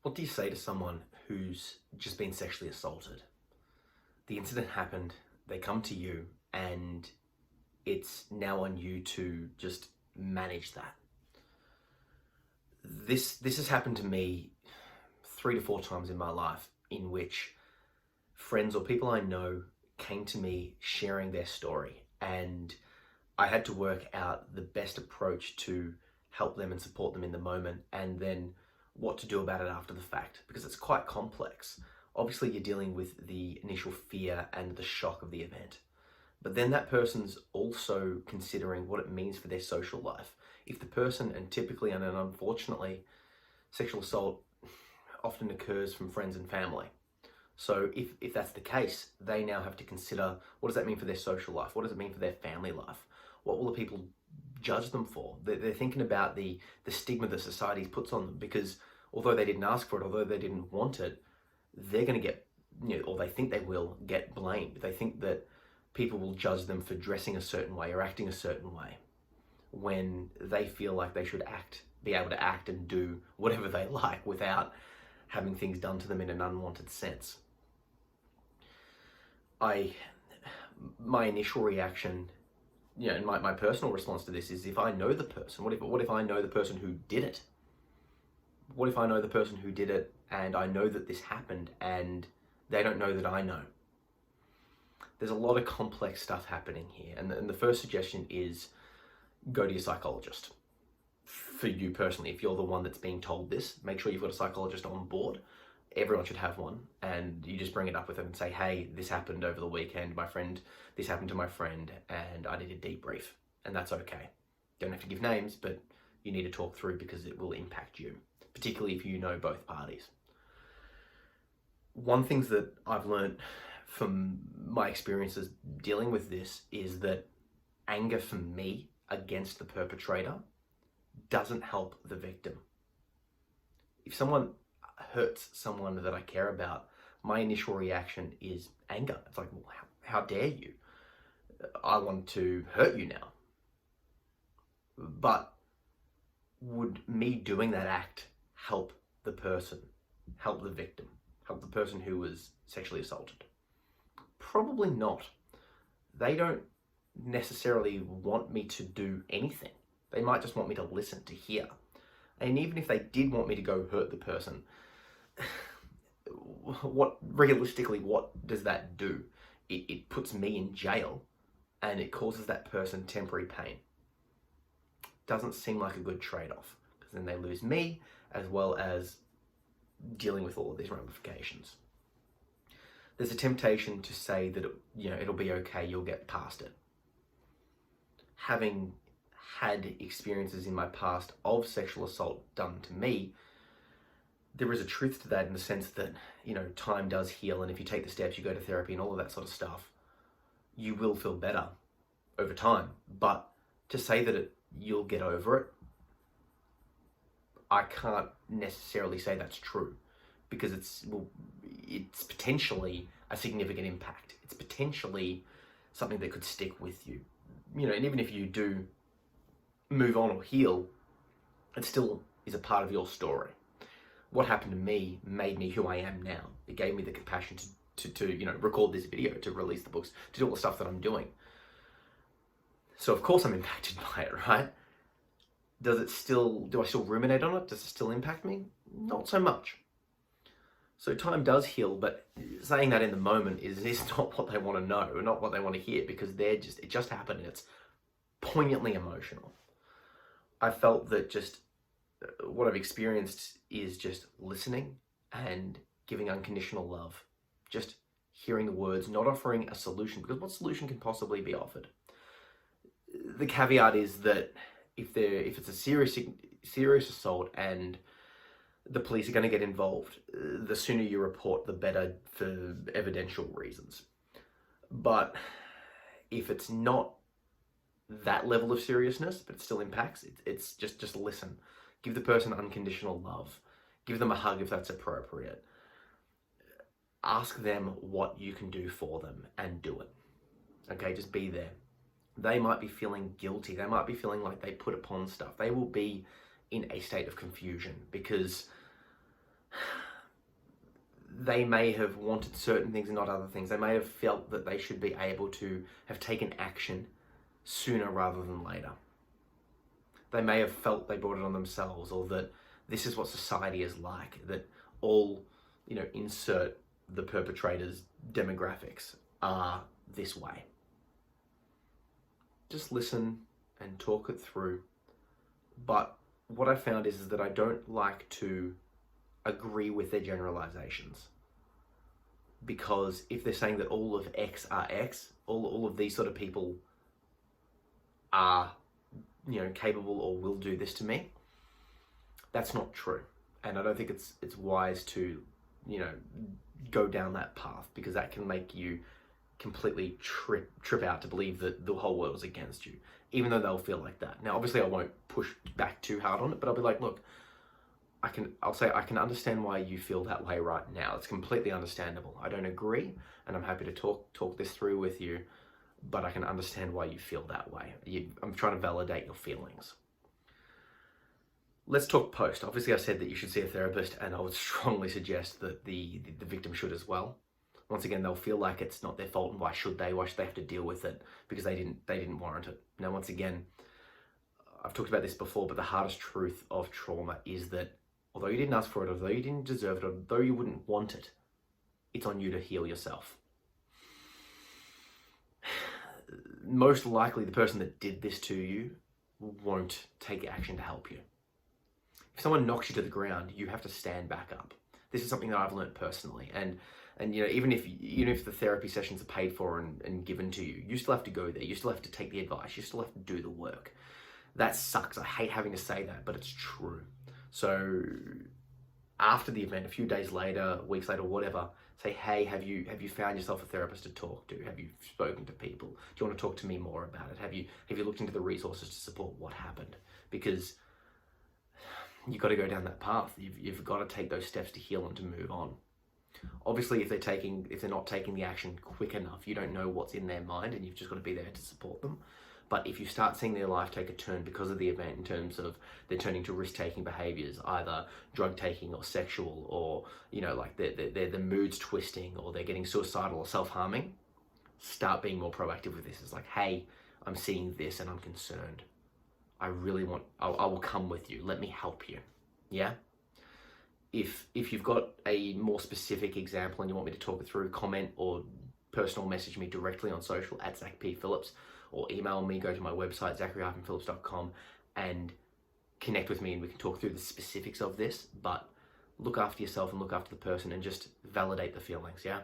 What do you say to someone who's just been sexually assaulted? The incident happened, they come to you, and it's now on you to just manage that. This has happened to me 3 to 4 times in my life, in which friends or people I know came to me sharing their story, and I had to work out the best approach to help them and support them in the moment, and then what to do about it after the fact, because it's quite complex. Obviously, you're dealing with the initial fear and the shock of the event, but then that person's also considering what it means for their social life. If the person, and typically and unfortunately, sexual assault often occurs from friends and family. So if that's the case, they now have to consider, what does that mean for their social life? What does it mean for their family life? What will the people judge them for? They're thinking about the stigma that society puts on them, because although they didn't ask for it, although they didn't want it, they're going to get, or they think they will get blamed. They think that people will judge them for dressing a certain way or acting a certain way, when they feel like they should be able to act and do whatever they like without having things done to them in an unwanted sense. My initial reaction, and my personal response to this is, if I know the person, what if I know the person who did it? What if I know the person who did it and I know that this happened and they don't know that I know? There's a lot of complex stuff happening here. And the first suggestion is, go to your psychologist. For you personally, if you're the one that's being told this, make sure you've got a psychologist on board. Everyone should have one, and you just bring it up with them and say, hey, this happened over the weekend, this happened to my friend, and I need a debrief, and that's okay. Don't have to give names, but you need to talk through, because it will impact you, particularly if you know both parties. One thing that I've learned from my experiences dealing with this is that anger for me against the perpetrator doesn't help the victim. If someone hurts someone that I care about, my initial reaction is anger. It's like, well, how dare you? I want to hurt you now. But would me doing that act help the person, help the victim, help the person who was sexually assaulted? Probably not. They don't necessarily want me to do anything. They might just want me to listen, to hear. And even if they did want me to go hurt the person, realistically, what does that do? It puts me in jail, and it causes that person temporary pain. Doesn't seem like a good trade-off, because then they lose me, as well as dealing with all of these ramifications. There's a temptation to say that it'll be okay, you'll get past it. Having had experiences in my past of sexual assault done to me, there is a truth to that, in the sense that, time does heal, and if you take the steps, you go to therapy and all of that sort of stuff, you will feel better over time. But to say that you'll get over it, I can't necessarily say that's true, because it's potentially a significant impact. It's potentially something that could stick with you. And even if you do move on or heal, it still is a part of your story. What happened to me made me who I am now. It gave me the compassion to record this video, to release the books, to do all the stuff that I'm doing. So of course I'm impacted by it, right? Do I still ruminate on it? Does it still impact me? Not so much. So time does heal, but saying that in the moment is not what they want to know, or not what they want to hear, because it just happened, and it's poignantly emotional. I felt that just what I've experienced is just listening and giving unconditional love. Just hearing the words, not offering a solution, because what solution can possibly be offered? The caveat is that if it's a serious assault and the police are going to get involved, the sooner you report, the better, for evidential reasons. But if it's not that level of seriousness, but it still impacts, it's just listen. Give the person unconditional love. Give them a hug if that's appropriate. Ask them what you can do for them and do it. Okay, just be there. They might be feeling guilty. They might be feeling like they put upon stuff. They will be in a state of confusion, because they may have wanted certain things and not other things. They may have felt that they should be able to have taken action sooner rather than later. They may have felt they brought it on themselves, or that this is what society is like, that all, insert the perpetrator's demographics are this way. Just listen and talk it through. But what I found is that I don't like to agree with their generalizations. Because if they're saying that all of X are X, all of these sort of people are, capable or will do this to me, that's not true. And I don't think it's wise to, go down that path, because that can make you completely trip out to believe that the whole world is against you, even though they'll feel like that. Now, obviously I won't push back too hard on it, but I'll be like, look, I'll say I can understand why you feel that way right now. It's completely understandable. I don't agree, and I'm happy to talk this through with you, but I can understand why you feel that way. I'm trying to validate your feelings. Let's talk post. Obviously I said that you should see a therapist, and I would strongly suggest that the victim should as well. Once again, they'll feel like it's not their fault, and why should they have to deal with it, because they didn't warrant it. Now, once again, I've talked about this before, but the hardest truth of trauma is that although you didn't ask for it, although you didn't deserve it, although you wouldn't want it, it's on you to heal yourself. Most likely the person that did this to you won't take action to help you. If someone knocks you to the ground, you have to stand back up. This is something that I've learned personally, and even if the therapy sessions are paid for and given to you, you still have to go there. You still have to take the advice. You still have to do the work. That sucks. I hate having to say that, but it's true. So after the event, a few days later, weeks later, whatever, say, hey, have you found yourself a therapist to talk to? Have you spoken to people? Do you want to talk to me more about it? Have you looked into the resources to support what happened? Because you've got to go down that path. You've got to take those steps to heal and to move on. Obviously, if they're not taking the action quick enough, you don't know what's in their mind, and you've just got to be there to support them. But if you start seeing their life take a turn because of the event, in terms of they're turning to risk-taking behaviors, either drug-taking or sexual, or like the mood's twisting, or they're getting suicidal or self-harming, start being more proactive with this. It's like, hey, I'm seeing this and I'm concerned. I will come with you. Let me help you. Yeah? If you've got a more specific example and you want me to talk it through, comment or personal message me directly on social at Zach P. Phillips, or email me, go to my website, zachary-phillips.com, and connect with me, and we can talk through the specifics of this. But look after yourself and look after the person, and just validate the feelings, yeah?